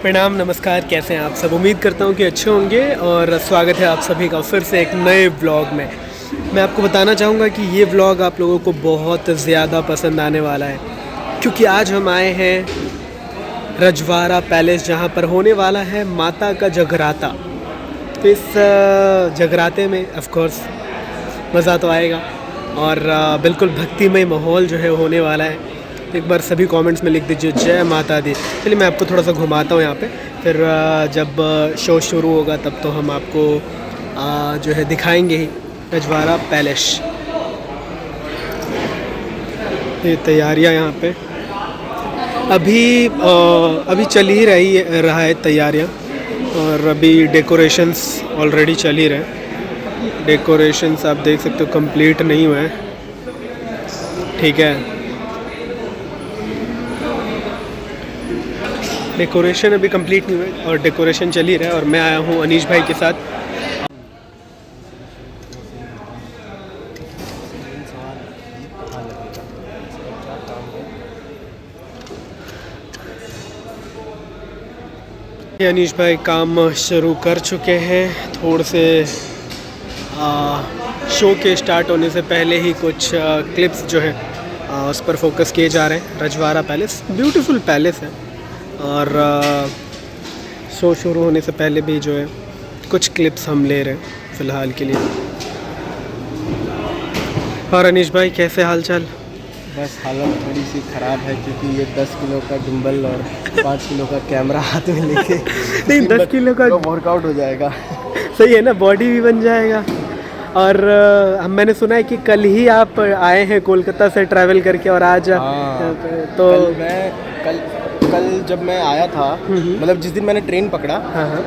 प्रणाम, नमस्कार। कैसे हैं आप सब? उम्मीद करता हूँ कि अच्छे होंगे और स्वागत है आप सभी का फिर से एक नए व्लॉग में। मैं आपको बताना चाहूँगा कि ये व्लॉग आप लोगों को बहुत ज़्यादा पसंद आने वाला है, क्योंकि आज हम आए हैं रजवाड़ा पैलेस, जहाँ पर होने वाला है माता का जगराता। तो इस जगराते में ऑफ कोर्स मज़ा तो आएगा और बिल्कुल भक्तिमय माहौल जो है होने वाला है। एक बार सभी कमेंट्स में लिख दीजिए जय माता दी। चलिए मैं आपको थोड़ा सा घुमाता हूँ यहाँ पे, फिर जब शो शुरू होगा तब तो हम आपको जो है दिखाएंगे ही रजवाड़ा पैलेस। ये तैयारियाँ यहाँ पे अभी चल ही रहा है तैयारियाँ, और अभी डेकोरेशंस ऑलरेडी चल ही रहे। डेकोरेशंस आप देख सकते हो कंप्लीट नहीं हुए हैं, ठीक है। डेकोरेशन अभी कंप्लीट नहीं हुआ और डेकोरेशन चल ही रहा है, और मैं आया हूँ अनीश भाई के साथ। अनीश भाई काम शुरू कर चुके हैं। थोड़े से शो के स्टार्ट होने से पहले ही कुछ क्लिप्स जो है उस पर फोकस किए जा रहे हैं। रजवाड़ा पैलेस ब्यूटीफुल पैलेस है, और शो शुरू होने से पहले भी जो है कुछ क्लिप्स हम ले रहे हैं फ़िलहाल के लिए। और अनीश भाई कैसे हालचाल? बस हालत थोड़ी सी ख़राब है, क्योंकि ये 10 किलो का डंबल और 5 किलो का कैमरा हाथ में लेके नहीं 10 किलो का वर्कआउट हो जाएगा। सही है ना, बॉडी भी बन जाएगा। और मैंने सुना है कि कल ही आप आए हैं कोलकाता से ट्रैवल करके, और आज तो कल जब मैं आया था, मतलब जिस दिन मैंने ट्रेन पकड़ा,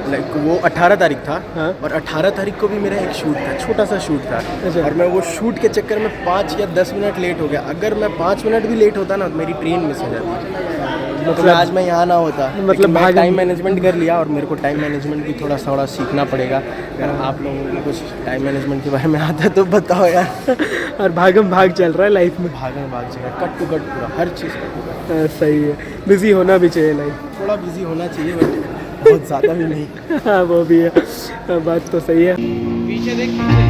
लाइक वो 18 तारीख था, और 18 तारीख को भी मेरा एक शूट था, छोटा सा शूट था। और मैं वो शूट के चक्कर में 5 या 10 मिनट लेट हो गया। अगर मैं 5 मिनट भी लेट होता ना तो मेरी ट्रेन मिस हो जाती। मतलब तो आज मैं यहाँ ना होता। मतलब मैं टाइम मैनेजमेंट कर लिया, और मेरे को टाइम मैनेजमेंट भी थोड़ा सीखना पड़ेगा। अगर आप लोगों को कुछ टाइम मैनेजमेंट के बारे में आता है तो बताओ यार। और भागम भाग चल रहा है लाइफ में, भागम भाग चल रहा है, कट टू कट पूरा हर चीज़ का। सही है, बिज़ी होना भी चाहिए लाइफ, थोड़ा बिज़ी होना चाहिए, बट बहुत ज़्यादा भी नहीं। हाँ वो भी है, बात तो सही है। पीछे देख, पीछे।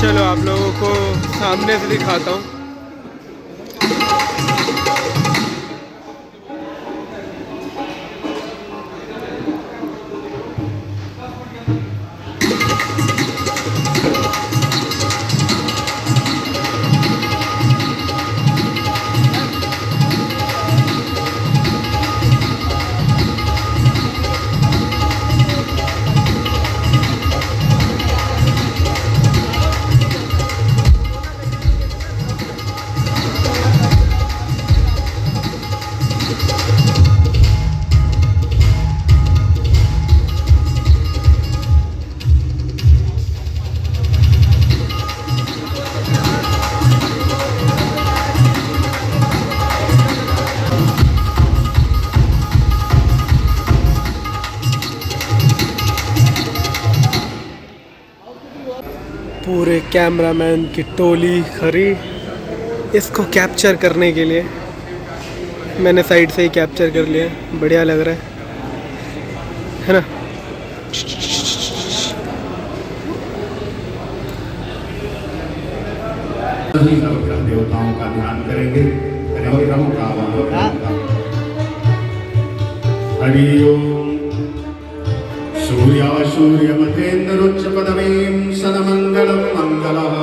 चलो आप लोगों को सामने से दिखाता हूँ। पूरे कैमरामैन की टोली खड़ी इसको कैप्चर करने के लिए। मैंने साइड से ही कैप्चर कर लिया, बढ़िया लग रहा है ना। देवताओं का ध्यान करेंगे। हरि ओम। सूर्यासूर्यमतेन्द्रोच्च पदवीं सदमंगलं मंगलः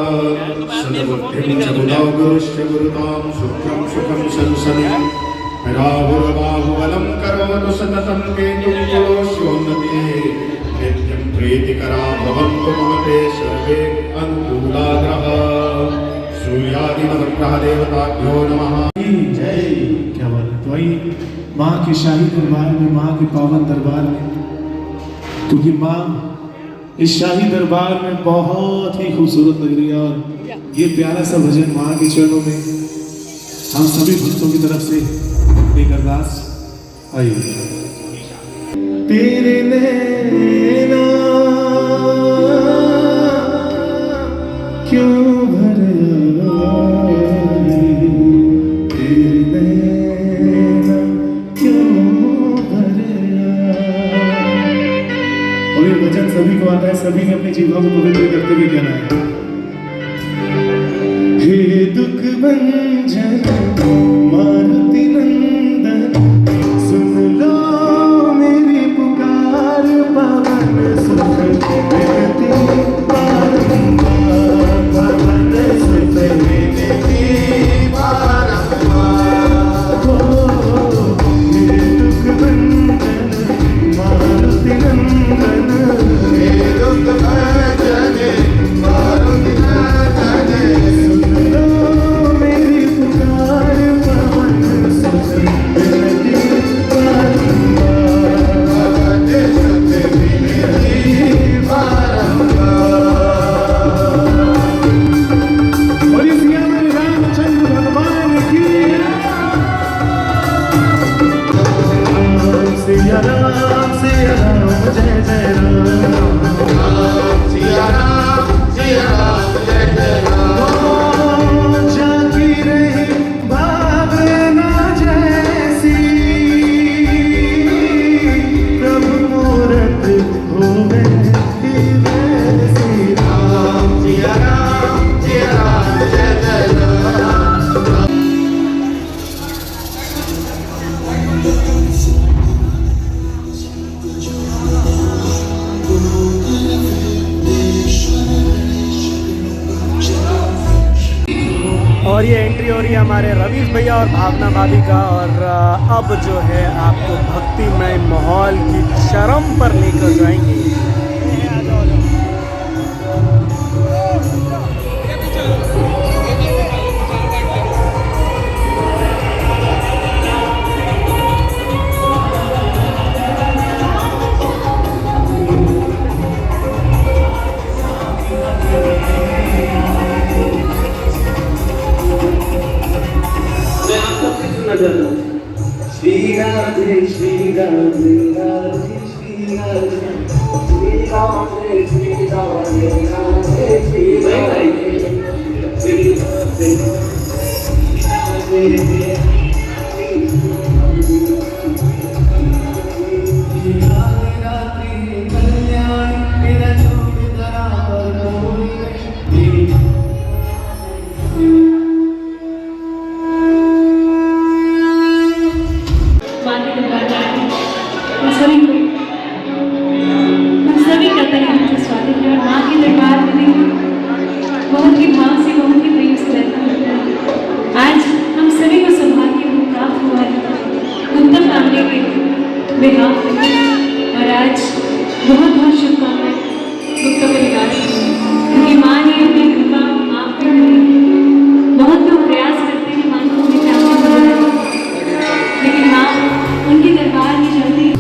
सदबुद्धिं च बुधौ गुरुश्च गुरुतां शुक्रं सुखं संसदि राहुर्बाहुबलं करोतु सततं केतुं कुलोऽस्योन्नतिः नित्यं प्रीतिकरा भवन्तु मम ते सर्वे अनुकूलाग्रह। सूर्यादिनवग्रह देवताभ्यो नमः। जय। क्या बात है। तो वही माँ के शाही दरबार में, माँ के पावन दरबार में, क्योंकि माँ इस शाही दरबार में बहुत ही खूबसूरत लग रही है। और ये प्यारा सा भजन माँ के चरणों में हम सभी भक्तों की तरफ से एक अरदास। आइए। तेरे नैना क्यों भरे जीवा को पवित्र करते हुए कहना है, हे दुख भंजन मारुति नंदन, सुन लो मेरी पुकार, पवन सुत विनती बारंबार, पवन सुत विनती बारंबार। हे दुख भंजन मारुति नंदन, हे दुख भंजन मारुति नंदन, सुन लो मेरी पुकार, पवन सुत विनती बारंबार, पवन सुत विनती बारंबार। और इस में रामचंद्र भगवान की सिया राम जय जय राम, सिया राम जय जय राम। जागी रही भावना जैसी, प्रभु मूरत हो गए वैसी, राम सिया राम जय जय राम। और ये एंट्री हो रही है हमारे रवीश भैया और भावना भाभी का। और अब जो है आपको भक्तिमय माहौल की चरम पर लेकर जाएंगे। श्री राधे श्री राधे राधे श्री राधे, श्री राधे श्री राधे राधे श्री राधे, श्री राधे राधे कल्याण मेरा छोड़ धरा हम सभी का तहे दिल से स्वागत है। और माँ के दरबार में भी बहुत ही भाव से, बहुत ही प्रेम से रहता है। आज हम सभी को सौभाग्य प्राप्त हुआ है उत्तम मामले के बिहाफ में। और आज बहुत बहुत शुभकामनाएं गुप्ता परिवार को, क्योंकि माँ ने अपनी कृपा आप पे करी। बहुत लोग प्रयास करते हैं माँ को अपने सामने बनाने, लेकिन माँ उनके दरबार में जाते हैं।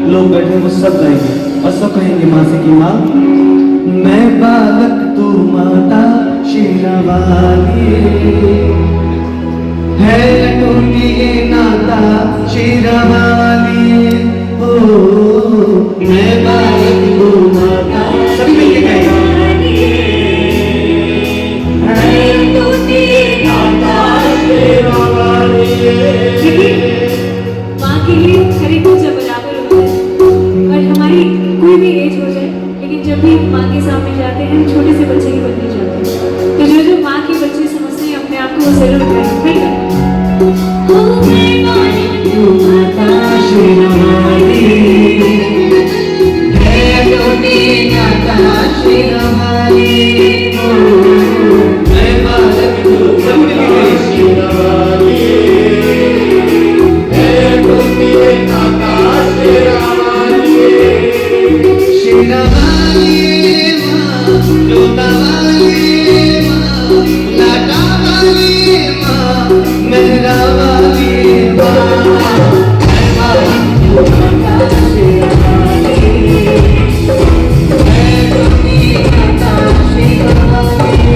लोग बैठे वो सब गाएंगे और सब कहेंगे माँ से कि माँ मैं बालक तू माता शेरावाली है टूटी ये नाता शेरावाली हो मैं बालक तू माता सभी मिलके गाएंगे है टूटी नाता शेरावाली। माँ के लिए हर एक जब बराबर होता है और हमारी कोई भी एज हो जाए, लेकिन जब भी माँ के सामने जाते हैं छोटे से बच्चे ही बनने जाते हैं। तो जो जो माँ के बच्चे समझते वो जरूर करें, ठीक है? ओ मैं बालक तू माता शेरावाली, है टूटी माता शेरावाली, मैं बालक तू माता शेरावाली, है टूटी माता शेरावाली, शेरावाली माँ, जोतावाली माँ, लाटावाली माँ, मेहरावाली माँ, मैं बालक तू माता शेरावाली, है टूटी माता शेरावाली,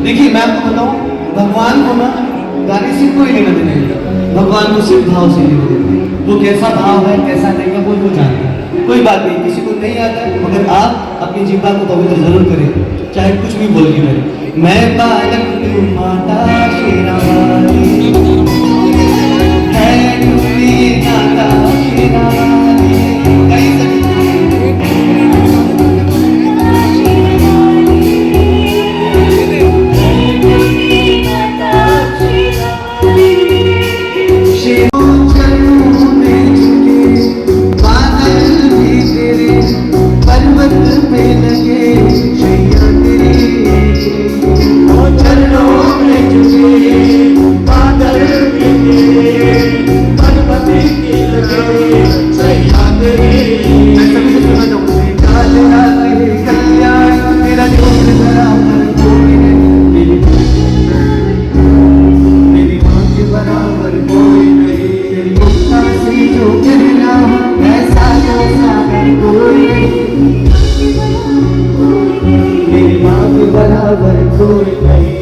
देखिए मैं आपको बताऊं, भगवान को ना गाने से कोई लेना देना नहीं, भगवान को सिर्फ भाव से लेना देना है। वो कैसा भाव है कैसा नहीं है वो जानता है। कोई बात नहीं, किसी को नहीं आता है, मगर आप अपनी जीवा को पवित्र जरूर करें, चाहे कुछ भी बोल के करें। मैं बालक तू माता शेरावाली, है टूटी माता शेरावाली, कहीं से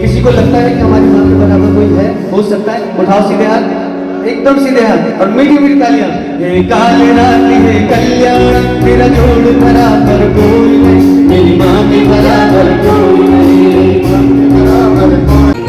किसी को लगता है कि हमारी माँ के बराबर कोई है, हो सकता है, उठाओ सीधे हाथ, एकदम सीधे हाथ और मीठी मीठी तालियां। ये काले रात है कल्याण, मेरा जोड़ बराबर कोई नहीं, मेरी माँ के बराबर कोई नहीं, मेरी माँ के बराबर कोई नहीं।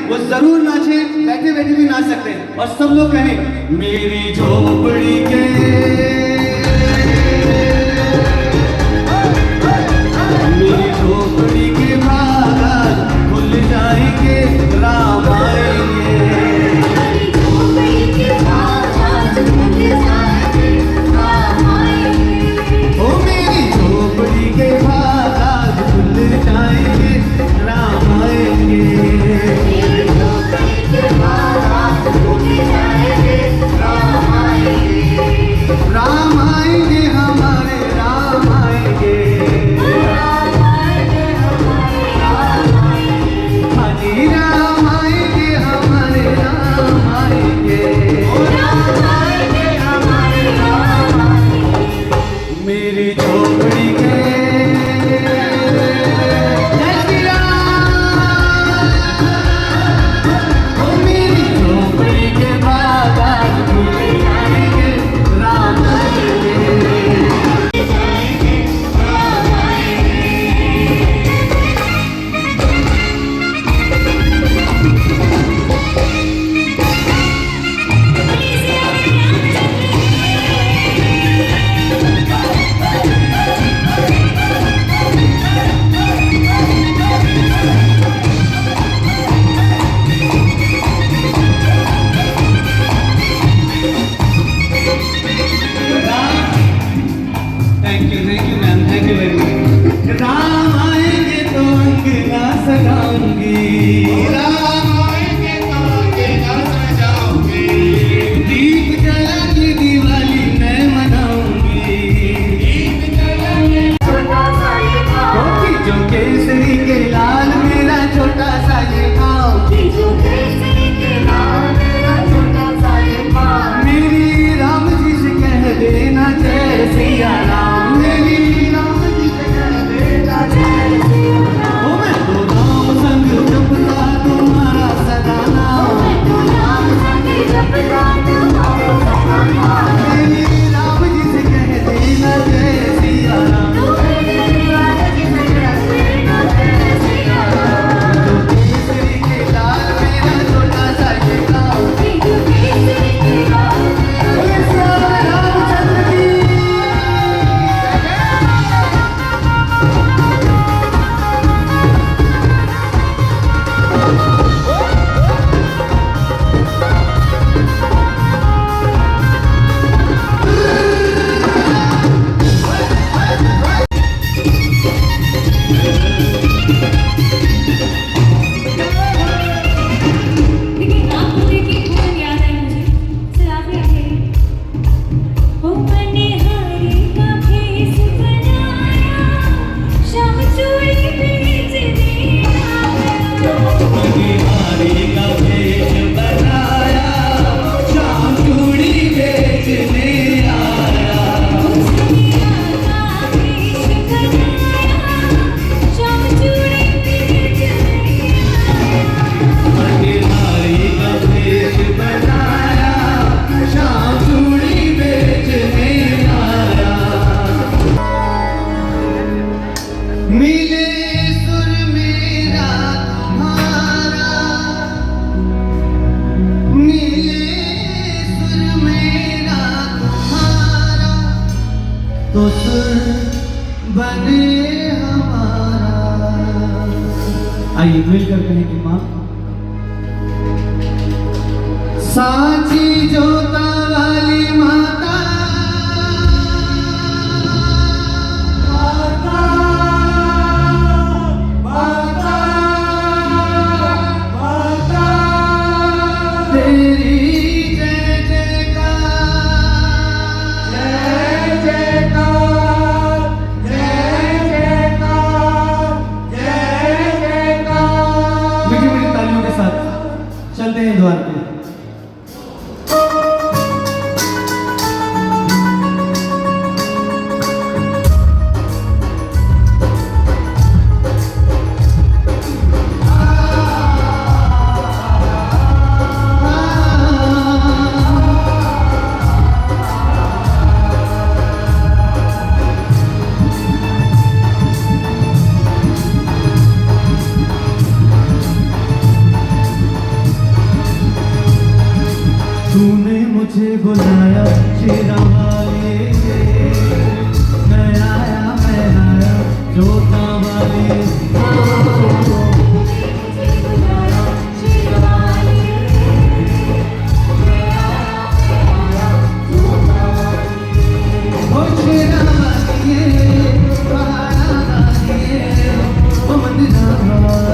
वो जरूर नाचे, बैठे बैठे भी नाच सकते हैं और सब लोग कहें मेरी झोपड़ी के, मेरी झोपड़ी के बाहर खुल जाएंगे, राम आएंगे, मेरी झोपड़ी के बाहर खुल जाएंगे, राम आएंगे, ओ मेरी झोपड़ी के बाहर खुल जाएंगे, राम आएंगे, राम आएंगे हमारे, राम आएंगे, हाजी राम बिहारी का भेष बनाया, शाम चूड़ी बेचने आया। बिहारी का भेष बनाया, शाम चूड़ी बेचने आया। मिले सुर मेरा तुम्हारा, मिले सुर मेरा तुम्हारा, तो सुर बने हमारा। आइए मिलकर कहेंगे माँ। साची जोता वाली माता, माता, माता, माता, तेरी जय जयकार, जय जयकार, जय जयकार, जय जयकार। मीठी मीठी तालियों के साथ चलते हैं द्वार पे। तूने मुझे बुलाया शेरा वाले, मैं आया जोता वाले। ओ शेरा वाले, पहाड़ा वाले, ओ मंदिरा वाले।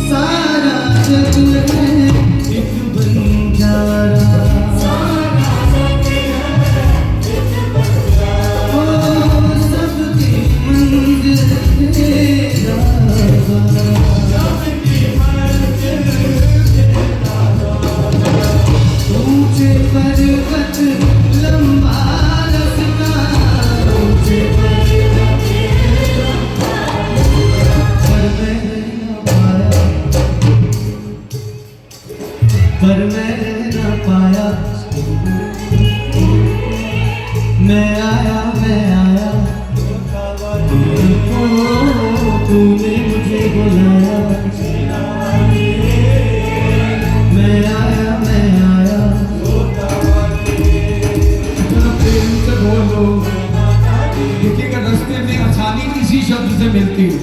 सारा जग है एक बंजारा, ओ सबकी मंजिल तेरा, ऊंचे पर्वत लंबा रास्ता, ऊंचे पर्वत पर मैं न पाया, मैं आया ओ तूने मुझे बुलाया, मैं आया जरा प्रेम से बोलो, देखिएगा रास्ते में आसानी इसी शब्द से मिलती है।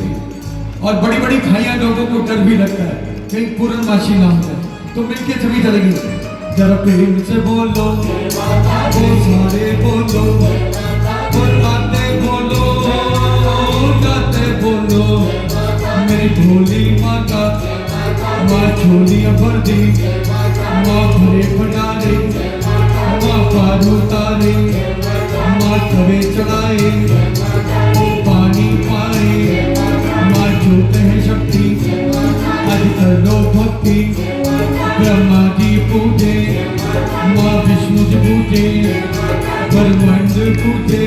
और बड़ी बड़ी खाइयां लोगों को डर भी लगता है कहीं पूर्णमासी ना हो जाए, तो मिलके सभी चलेंगे। जरा प्रेम से बोलो, वो सारे बोलो, वो गाते बोलो, गाते बोलो, मेरी भोली माता, माँ छोलियाँ भर दी, माँ भरे भंडारे, माँ पार उतारे, माँ तवे चढ़ाए, पानी पाए, माँ जोते हैं शक्ति, आज कर लो भक्ति। ब्रह्मा जी पूजे, माँ विष्णु जी पूजे, ब्रह्मांड पूजे,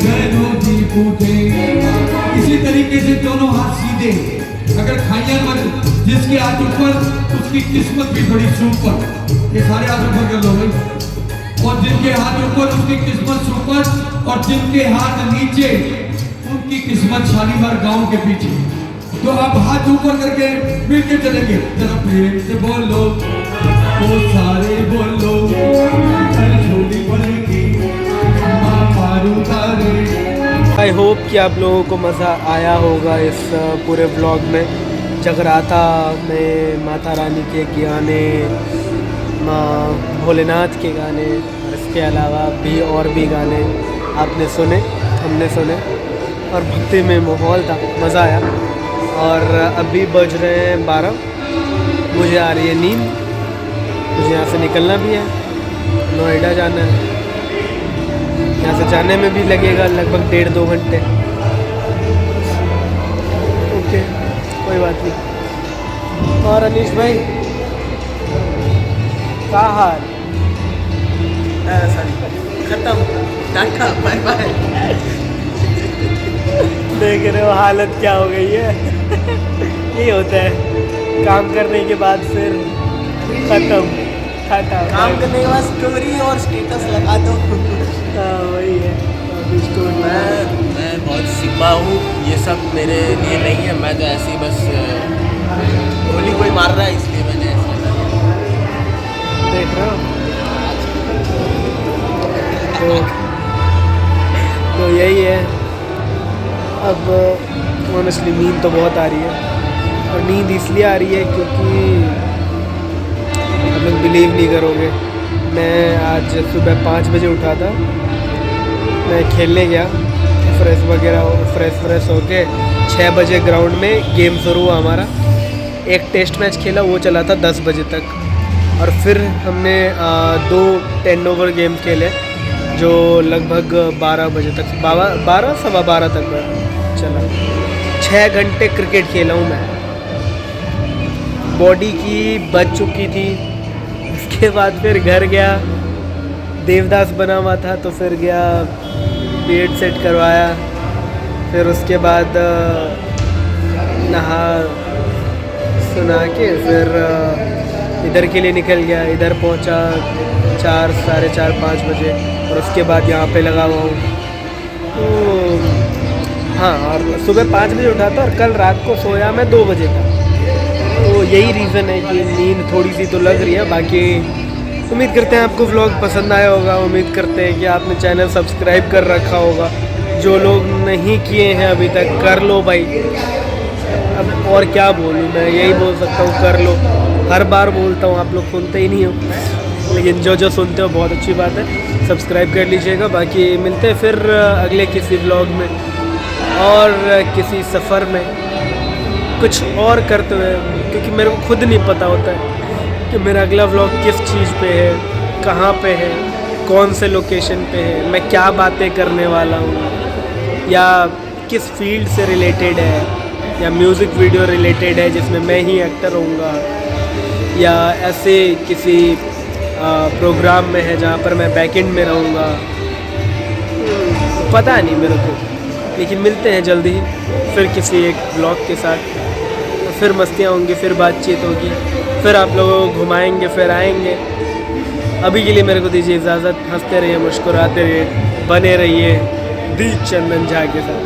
वैष्णो जी पूजे। इसी तरीके से दोनों हाथ सीधे, अगर खाइया मत, जिसके हाथ ऊपर उसकी किस्मत भी बड़ी सुपर। ये सारे हाथ ऊपर कर लो भाई। और जिनके हाथ ऊपर उसकी किस्मत सुपर, और जिनके हाथ नीचे उनकी किस्मत शालीमार गांव के पीछे। तो आप हाथ ऊपर करके मिलके चलेंगे। जरा प्रेम से बोलो, वो सारे बोलो, छोटी पड़ेगी माँ पार उतारे। आई होप कि आप लोगों को मज़ा आया होगा इस पूरे व्लॉग में। जगराता में माता रानी के गाने, माँ भोलेनाथ के गाने, और इसके अलावा भी और भी गाने आपने सुने, हमने सुने। और भक्ति में माहौल था, मज़ा आया। और अभी बज रहे हैं 12, मुझे आ रही है नींद, मुझे यहाँ से निकलना भी है, नोएडा जाना है। यहाँ से जाने में भी लगेगा लगभग 1.5-2 घंटे। ओके, कोई बात नहीं। और अनीश भाई क्या हाल? खत्म, टाटा, बाय बाय। देख रहे हो हालत क्या हो गई है। ये होता है काम करने के बाद फिर खत्म, टाटा। काम करने के बाद स्टोरी और स्टेटस लगा दो। हाँ वही है, अभी स्टोरी। मैं बहुत सिग्मा हूँ, ये सब मेरे लिए नहीं है। मैं तो ऐसे ही बस गोली कोई मार रहा है इसलिए मैंने ऐसे लगा दिया। देख रहे हो, तो यही है। अब ऑनेस्टली नींद तो बहुत आ रही है, और नींद इसलिए आ रही है क्योंकि आप लोग बिलीव नहीं करोगे, मैं आज सुबह 5 बजे उठा था। मैं खेलने गया, फ्रेश होके 6 बजे ग्राउंड में गेम शुरू हुआ हमारा। एक टेस्ट मैच खेला, वो चला था 10 बजे तक। और फिर हमने 2 10 ओवर गेम खेले जो लगभग 12 बजे तक, 12-12:15 तक चला। 6 घंटे क्रिकेट खेला हूँ मैं। बॉडी की बच चुकी थी। उसके बाद फिर घर गया, देवदास बना हुआ था तो फिर गया बीएड सेट करवाया। फिर उसके बाद नहा सुना के फिर इधर के लिए निकल गया। इधर पहुंचा 4, साढ़े 4, 5 बजे, और उसके बाद यहाँ पे लगा हुआ हूँ। तो हाँ, और सुबह 5 बजे उठा था और कल रात को सोया मैं 2 बजे तक। तो यही रीज़न है कि नींद थोड़ी सी तो लग रही है। बाकी उम्मीद करते हैं आपको व्लॉग पसंद आया होगा। उम्मीद करते हैं कि आपने चैनल सब्सक्राइब कर रखा होगा। जो लोग नहीं किए हैं अभी तक, कर लो भाई। अब और क्या बोलूँ मैं, यही बोल सकता हूँ, कर लो। हर बार बोलता हूँ, आप लोग सुनते ही नहीं हो, लेकिन जो सुनते हो बहुत अच्छी बात है। सब्सक्राइब कर लीजिएगा। बाकी मिलते हैं फिर अगले किसी व्लॉग में और किसी सफ़र में कुछ और करते हुए, क्योंकि मेरे को खुद नहीं पता होता है कि मेरा अगला व्लॉग किस चीज़ पे है, कहाँ पे है, कौन से लोकेशन पे है, मैं क्या बातें करने वाला हूँ, या किस फील्ड से रिलेटेड है, या म्यूज़िक वीडियो रिलेटेड है जिसमें मैं ही एक्टर होऊंगा, या ऐसे किसी प्रोग्राम में है जहाँ पर मैं बैकएंड में रहूँगा। पता नहीं मेरे को, लेकिन मिलते हैं जल्दी ही फिर किसी एक ब्लॉग के साथ। तो फिर मस्तियाँ होंगी, फिर बातचीत होगी, फिर आप लोगों को घुमाएंगे, फिर आएंगे। अभी के लिए मेरे को दीजिए इजाज़त। हंसते रहिए, मुस्कुराते रहिए, बने रहिए दी चंदन झा के साथ।